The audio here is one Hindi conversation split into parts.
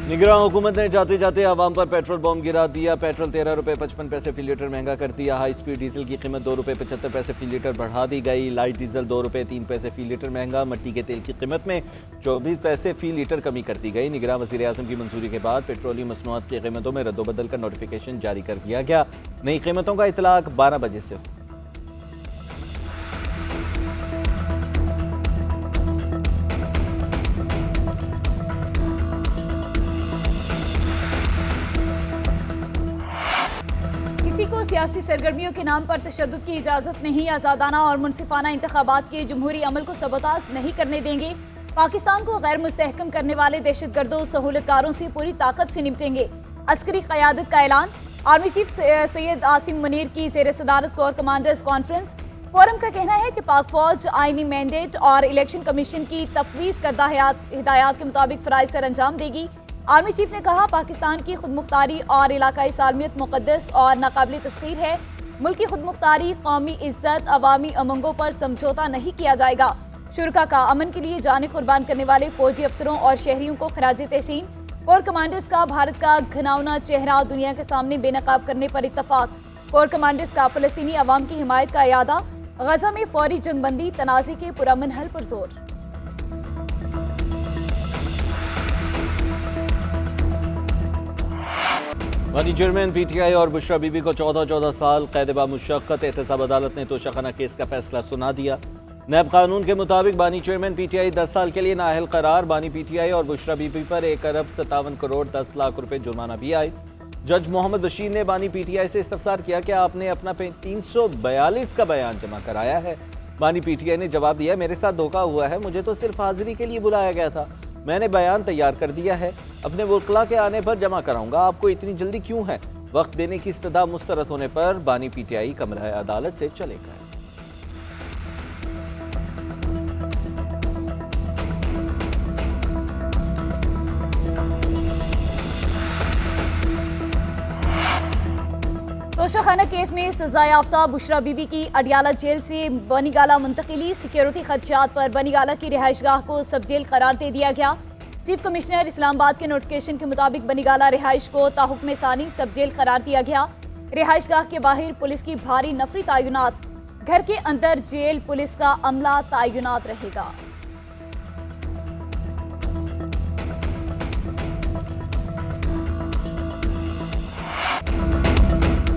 निगरान हुकूमत ने जाते जाते आवाम पर पेट्रोल बम गिरा दिया। पेट्रोल 13 रुपये 55 पैसे फी लीटर महंगा कर दिया। हाई स्पीड डीजल की कीमत 2 रुपये 75 पैसे फी लीटर बढ़ा दी गई। लाइट डीजल 2 रुपये 3 पैसे फी लीटर महंगा। मिट्टी के तेल की कीमत में 24 पैसे फी लीटर कमी कर दी गई। निगरान वज़ीर आज़म की मंजूरी के बाद पेट्रोलियम मसनूआत की कीमतों में रद्दोबदल का नोटिफिकेशन जारी कर दिया गया। नई कीमतों का इतलाक 12 बजे से हो। किसी को सियासी सरगर्मियों के नाम पर तशद्दुद की इजाज़त नहीं। आज़ादाना और मुनसिफाना इंतखाबात के जमहूरी अमल को सबताज नहीं करने देंगे। पाकिस्तान को गैर मुस्तहकम करने वाले दहशतगर्दों सहूलतकारों से पूरी ताकत से निपटेंगे। अस्करी क़यादत का ऐलान। आर्मी चीफ सैयद आसिम मुनीर की ज़ेर सदारत कोर कमांडर्स कॉन्फ्रेंस। फोरम का कहना है कि पाक फौज आईनी मैंडेट और इलेक्शन कमीशन की तफवीज़ करदा हिदायत के मुताबिक फ़राइज़ सर अंजाम देगी। आर्मी चीफ ने कहा, पाकिस्तान की खुदमुख्तारी और इलाकाई सालमियत मुक़द्दस और नाकाबिल तस्खीर है। मुल्क की खुदमुख्तारी, कौमी इज्जत, अवामी उमंगों पर समझौता नहीं किया जाएगा। शुरका का अमन के लिए जाने कुर्बान करने वाले फौजी अफसरों और शहरियों को खराज तहसीन। कोर कमांडर्स का भारत का घिनौना चेहरा दुनिया के सामने बेनकाब करने पर इत्तफाक। कोर कमांडर्स का फ़लस्तीनी अवाम की हिमायत का इरादा। गजा में फौरी जंगबंदी तनाज़े के पुरअमन हल पर जोर। बानी चेयरमैन पीटीआई और बुशरा बीबी को 14 साल कैद बामुशक्कत। एहतसाब अदालत ने तोशाखाना केस का फैसला सुना दिया। नैब कानून के मुताबिक बानी चेयरमैन पीटीआई 10 साल के लिए नाअहल करार। बानी पीटीआई और बुशरा बीबी पर 1 अरब 57 करोड़ 10 लाख रुपए जुर्माना भी आए। जज मोहम्मद बशीर ने बानी पीटीआई से इस्तफसार किया कि आपने अपना 342 का बयान जमा कराया है। बानी पीटीआई ने जवाब दिया, मेरे साथ धोखा हुआ है, मुझे तो सिर्फ हाजिरी के लिए बुलाया गया था। मैंने बयान तैयार कर दिया है, अपने वकला के आने पर जमा कराऊंगा। आपको इतनी जल्दी क्यों है? वक्त देने की इस्तदा मुस्तरद होने पर बानी पीटीआई कमरा अदालत से चले गए। तोशाखाना केस में सजा याफ्ता बुशरा बीबी की अडियाला जेल से बनीगाला मुंतकिली। सिक्योरिटी खदशात पर बनीगाला की रिहाइशगाह को सब जेल करार दे दिया गया। चीफ कमिश्नर इस्लामाबाद के नोटिफिकेशन के मुताबिक बनीगाला रिहाइश को ताहुक्म सानी सब जेल करार दिया गया। रिहाइशगाह के बाहर पुलिस की भारी नफरी तैनात। घर के अंदर जेल पुलिस का अमला तैनात रहेगा।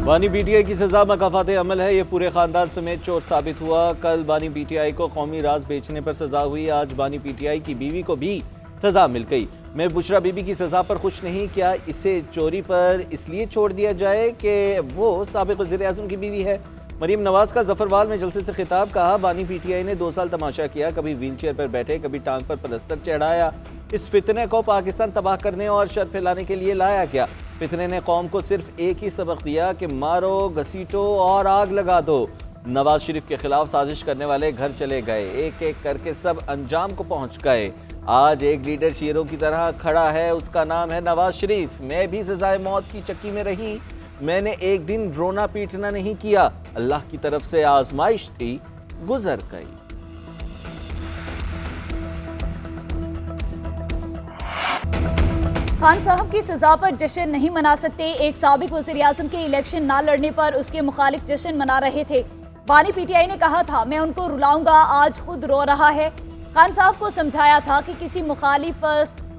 बानी पीटीआई की सजा मकाफात अमल है। ये पूरे खानदान समेत चोट साबित हुआ। कल बानी पीटीआई को कौमी राज बेचने पर सजा हुई। आज बानी पीटीआई की बीवी को भी सजा मिल गई। मैं बुशरा बीबी की सजा पर खुश नहीं। क्या इसे चोरी पर इसलिए छोड़ दिया जाए कि वो साबिक वज़ीर आज़म की बीवी है? मरीम नवाज का जफरवाल में जलसे से खिताब। कहा, बानी पीटीआई ने 2 साल तमाशा किया, कभी व्हील चेयर पर बैठे, कभी टांग पर पलस्तर चढ़ाया। इस फितने को पाकिस्तान तबाह करने और शर फैलाने के लिए लाया गया। फितने ने कौम को सिर्फ एक ही सबक दिया कि मारो, घसीटो और आग लगा दो। नवाज शरीफ के खिलाफ साजिश करने वाले घर चले गए, एक एक करके सब अंजाम को पहुंच गए। आज एक लीडर शेरों की तरह खड़ा है, उसका नाम है नवाज शरीफ। मैं भी सजाए मौत की चक्की में रही, मैंने एक दिन रोना पीटना नहीं किया। अल्लाह की तरफ से आजमाइश थी, गुजर गई। खान साहब की सजा पर जश्न नहीं मना सकते। एक साबिक वज़ीर आज़म के इलेक्शन ना लड़ने पर उसके मुखालिफ जश्न मना रहे थे। बानी पीटीआई ने कहा था, मैं उनको रुलाऊंगा, आज खुद रो रहा है। खान साहब को समझाया था कि किसी मुखालिफ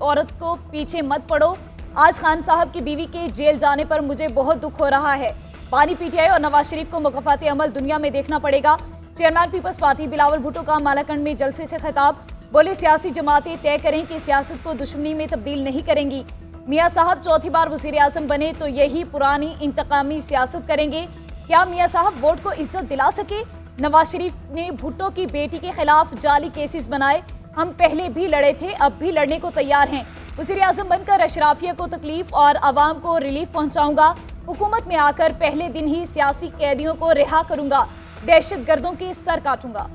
औरत को पीछे मत पड़ो। आज खान साहब की बीवी के जेल जाने पर मुझे बहुत दुख हो रहा है। बानी पीटीआई और नवाज शरीफ को मकाफात अमल दुनिया में देखना पड़ेगा। चेयरमैन पीपल्स पार्टी बिलावल भुट्टो का मालाकंड में जलसे से खिताब। बोले, सियासी जमातें तय करें कि सियासत को दुश्मनी में तब्दील नहीं करेंगी। मियाँ साहब चौथी बार वज़ीर आज़म बने तो यही पुरानी इंतकामी सियासत करेंगे। क्या मियाँ साहब वोट को इज्जत दिला सके? नवाज शरीफ ने भुट्टो की बेटी के खिलाफ जाली केसेस बनाए। हम पहले भी लड़े थे, अब भी लड़ने को तैयार हैं। वज़ीर आज़म बनकर अशराफिया को तकलीफ और आवाम को रिलीफ पहुँचाऊंगा। हुकूमत में आकर पहले दिन ही सियासी कैदियों को रिहा करूंगा, दहशत गर्दों के सर काटूंगा।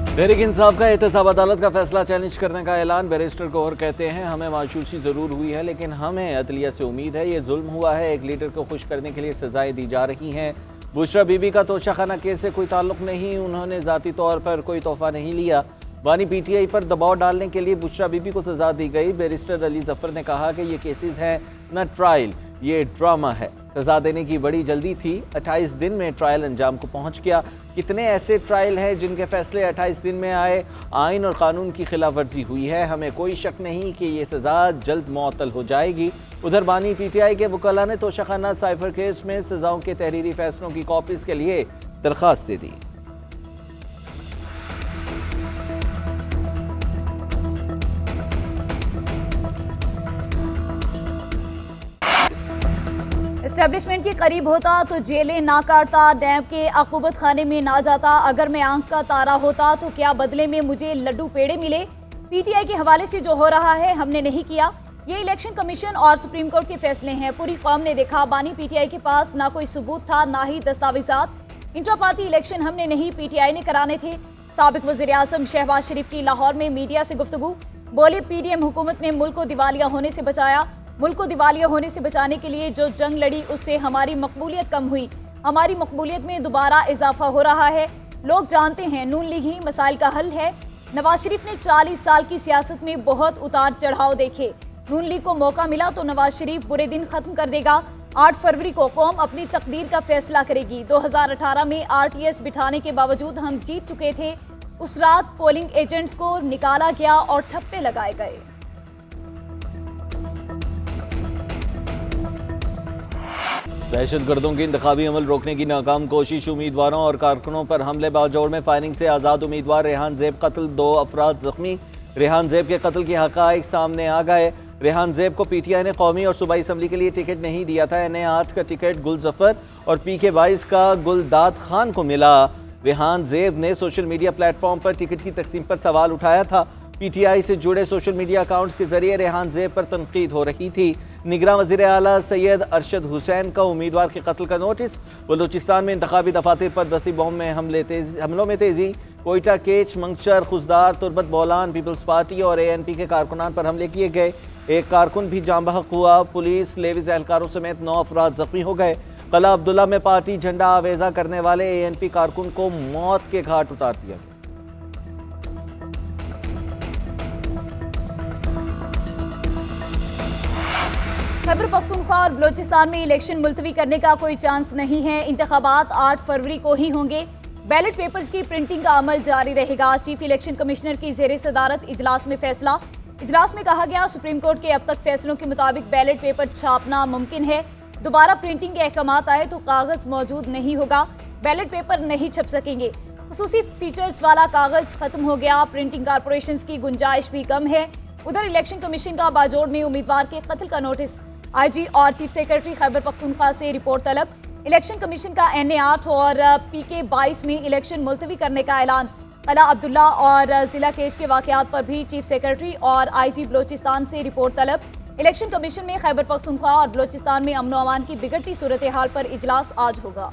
तहरीक इंसाफ का एहतसाब अदालत का फैसला चैलेंज करने का ऐलान। बैरिस्टर गौहर कहते हैं, हमें मायूसी ज़रूर हुई है, लेकिन हमें अदलिया से उम्मीद है। ये जुल्म हुआ है, एक लीडर को खुश करने के लिए सजाएं दी जा रही हैं। बुशरा बीबी का तोशाखाना केस से कोई ताल्लुक नहीं, उन्होंने ज़ाती तौर पर कोई तोहफा नहीं लिया। बानी पीटीआई पर दबाव डालने के लिए बुशरा बीबी को सजा दी गई। बैरिस्टर अली जफर ने कहा कि ये केसेस हैं न ट्रायल, ये ड्रामा है। सजा देने की बड़ी जल्दी थी, 28 दिन में ट्रायल अंजाम को पहुंच गया। कितने ऐसे ट्रायल हैं जिनके फैसले 28 दिन में आए? आइन और कानून की खिलाफ वर्जी हुई है। हमें कोई शक नहीं कि ये सजा जल्द मुअत्तल हो जाएगी। उधर बानी पीटीआई के वकला ने तोशाखाना साइफर केस में सजाओं के तहरीरी फैसलों की कॉपीज के लिए दरख्वास्त दे दी। एस्टेब्लिशमेंट के करीब होता तो जेलें ना काटता, डैम के आकुबत खाने में ना जाता। अगर मैं आंख का तारा होता तो क्या बदले में मुझे लड्डू पेड़े मिले? पीटीआई के हवाले से जो हो रहा है हमने नहीं किया। ये इलेक्शन कमीशन और सुप्रीम कोर्ट के फैसले हैं। पूरी कौम ने देखा, बानी पीटीआई के पास ना कोई सबूत था, ना ही दस्तावेजात। इंट्रा पार्टी इलेक्शन हमने नहीं, पीटीआई ने कराने थे। साबिक वज़ीर आज़म शहबाज शरीफ की लाहौर में मीडिया से गुफ्तगू, बोले पीडीएम हुकूमत ने मुल्क को दिवालिया होने से बचाया। मुल्क को दिवालिया होने से बचाने के लिए जो जंग लड़ी उससे हमारी मकबूलियत कम हुई। हमारी मकबूलियत में दोबारा इजाफा हो रहा है। लोग जानते हैं नून लीग ही मसाइल का हल है। नवाज शरीफ ने 40 साल की सियासत में बहुत उतार चढ़ाव देखे। नून लीग को मौका मिला तो नवाज शरीफ बुरे दिन खत्म कर देगा। 8 फरवरी को कौम अपनी तकदीर का फैसला करेगी। 2018 में आरटीएस बिठाने के बावजूद हम जीत चुके थे। उस रात पोलिंग एजेंट्स को निकाला गया और ठप्पे लगाए गए। दहशतगर्दों की इंतखाबी अमल रोकने की नाकाम कोशिश, उम्मीदवारों और कारकुनों पर हमले बाजोड़ में फायरिंग से आज़ाद उम्मीदवार रेहान ज़ेब कत्ल, 2 अफराद जख्मी। रेहान ज़ेब के कत्ल के हक़ाइक़ सामने आ गए। रेहान ज़ेब को पीटीआई ने कौमी और सूबाई असम्बली के लिए टिकट नहीं दिया था। NA8 का टिकट गुल जफर और PK22 का गुलदाद खान को मिला। रेहान ज़ेब ने सोशल मीडिया प्लेटफॉर्म पर टिकट की तकसीम पर सवाल उठाया था। पीटीआई से जुड़े सोशल मीडिया अकाउंट्स के जरिए रेहान ज़ेब पर तनकीद हो रही थी। निगरान वज़ीर आला सैयद अरशद हुसैन का उम्मीदवार के कत्ल का नोटिस। बलूचिस्तान में इंतखाबी दफातर पर दस्ती बॉम्ब में हमलों में तेजी। कोयटा, केच, मंगशर, खुजदार, तुरबत, बोलान, पीपल्स पार्टी और ANP के कारकुनान पर हमले किए गए। एक कारकुन भी जाँ बहक हुआ। पुलिस लेविस एहलकारों समेत 9 अफराद जख्मी हो गए। कला अब्दुल्ला में पार्टी झंडा आवेजा करने वाले ANP कारकुन को मौत के घाट उतार दिया गया। खैबर पख्तूनख्वा और बलोचिस्तान में इलेक्शन मुलतवी करने का कोई चांस नहीं है। इंतखाबात 8 फरवरी को ही होंगे। बैलेट पेपर्स की प्रिंटिंग का अमल जारी रहेगा। चीफ इलेक्शन कमिश्नर की ज़ेरे सदारत इजलास में फैसला। इजलास में कहा गया, सुप्रीम कोर्ट के अब तक फैसलों के मुताबिक बैलेट पेपर छापना मुमकिन है। दोबारा प्रिंटिंग के अहकामात आए तो कागज मौजूद नहीं होगा, बैलेट पेपर नहीं छप सकेंगे। खुसूसी फीचर्स वाला कागज खत्म हो गया। प्रिंटिंग कारपोरेशन की गुंजाइश भी कम है। उधर इलेक्शन कमीशन का बाजोड़ में उम्मीदवार के कत्ल का नोटिस। IG और चीफ सेक्रेटरी खैबर पख्तूनख्वा से रिपोर्ट तलब। इलेक्शन कमीशन का NA8 और PK22 में इलेक्शन मुलतवी करने का ऐलान। कला अब्दुल्ला और जिला केच के वाकयात पर भी चीफ सेक्रेटरी और IG बलोचिस्तान से रिपोर्ट तलब। इलेक्शन कमीशन में खैबर पख्तूनख्वा और बलोचिस्तान में अमन अमान की बिगड़ती सूरत हाल पर इजलास आज होगा।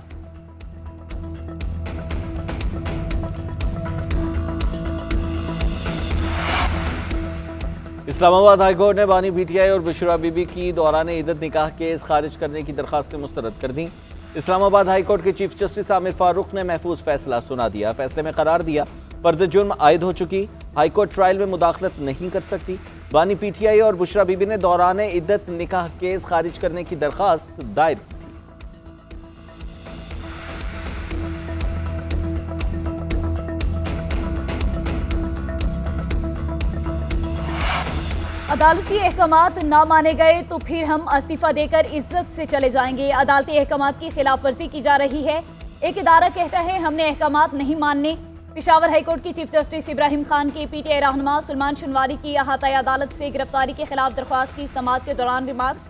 इस्लामाबाद हाईकोर्ट ने बानी पीटीआई और बुशरा बीबी की दौरान इद्दत निकाह केस खारिज करने की दरखास्तें मुस्तरद कर दी। इस्लामाबाद हाईकोर्ट के चीफ जस्टिस आमिर फारूक ने महफूज फैसला सुना दिया। फैसले में करार दिया, पर्द जुर्म आयद हो चुकी, हाईकोर्ट ट्रायल में मुदाखलत नहीं कर सकती। बानी पीटीआई और बुशरा बीबी ने दौरान इद्दत निकाह केस खारिज करने की दरखास्त दायर की थी। अदालती अहकामात ना माने गए तो फिर हम इस्तीफा देकर इज्जत से चले जाएंगे। अदालती अहकामात की खिलाफ वर्जी की जा रही है। एक इदारा कहता है हमने अहकामात नहीं मानने। पेशावर हाईकोर्ट की चीफ जस्टिस इब्राहिम खान की PTI रहनुमा सुलेमान शनवारी की अहाताई अदालत से गिरफ्तारी के खिलाफ दरख्वास्त की समाअत के दौरान रिमार्क्स।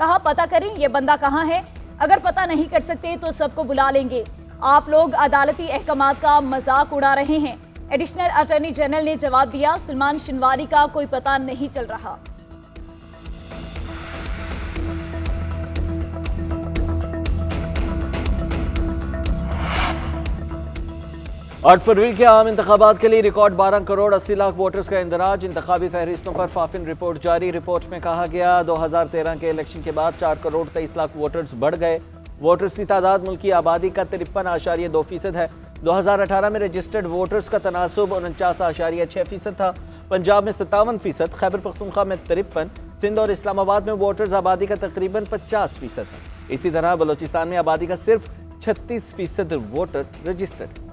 कहा, पता करें ये बंदा कहाँ है, अगर पता नहीं कर सकते तो सबको बुला लेंगे। आप लोग अदालती अहकामात का मजाक उड़ा रहे हैं। एडिशनल अटॉर्नी जनरल ने जवाब दिया, सुलेमान शनवारी का कोई पता नहीं चल रहा। 8 फरवरी के आम इंतखाबात के लिए रिकॉर्ड 12 करोड़ 80 लाख वोटर्स का इंदराज। इंतखाबी फहरिस्तों पर फाफिन रिपोर्ट जारी। रिपोर्ट में कहा गया 2013 के इलेक्शन के बाद 4 करोड़ 23 लाख वोटर्स बढ़ गए। वोटर्स की तादाद मुल्क की आबादी का 53.2% है। 2018 में रजिस्टर्ड वोटर्स का तनासुब 49.6% था। पंजाब में 57%, खैबर पख्तूनख्वा में 53%, सिंध और इस्लामाबाद में वोटर्स आबादी का तकरीबन 50% है। इसी तरह बलोचिस्तान में आबादी का सिर्फ 36% वोटर रजिस्टर्ड।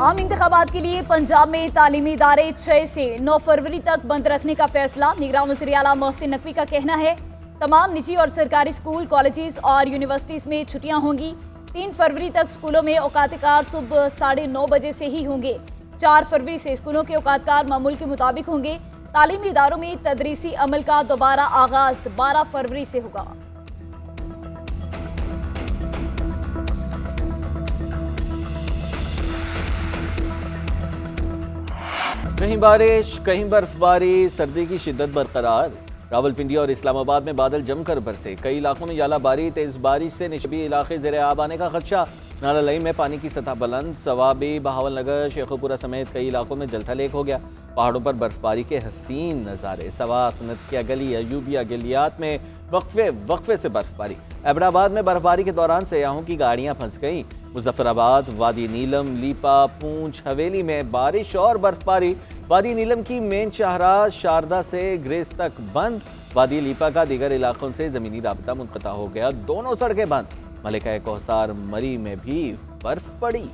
आम इंतखाबात के लिए पंजाब में तालीमी इदारे 6 से 9 फरवरी तक बंद रखने का फैसला। निगरान वज़ीर आला मोहसिन नकवी का कहना है तमाम निजी और सरकारी स्कूल, कॉलेजेस और यूनिवर्सिटीज़ में छुट्टियां होंगी। 3 फरवरी तक स्कूलों में औकात-ए-कार सुबह 9:30 बजे से ही होंगे। 4 फरवरी से स्कूलों के औकात-कार मामूल के मुताबिक होंगे। तालीमी इदारों में तदरीसी अमल का दोबारा आगाज 12 फरवरी से होगा। कहीं बारिश, कहीं बर्फबारी, सर्दी की शिद्दत बरकरार। रावलपिंडी और इस्लामाबाद में बादल जमकर बरसे। कई इलाकों में यालाबारी, तेज बारिश से निचली इलाके ज़ेरे आब आने का खदशा। नाला लई में पानी की सतह बुलंद। सवाबी, बहावलनगर, शेखुपुरा समेत कई इलाकों में जलथल हो गया। पहाड़ों पर बर्फबारी के हसीन नज़ारे। सवाख, नतकिया गली, अयूबिया गलियात में वक्फे से बर्फबारी। एबराबाद में बर्फबारी के दौरान सयाहों की गाड़ियां फंस गईं। मुजफ्फराबाद, वादी नीलम, लीपा, पूंछ, हवेली में बारिश और बर्फबारी। वादी नीलम की मेन शाहराह शारदा से ग्रेस तक बंद। वादी लीपा का दीगर इलाकों से जमीनी राबता मुनक़ता हो गया। दोनों सड़कें बंद। मलिका कौसार मरी में भी बर्फ पड़ी।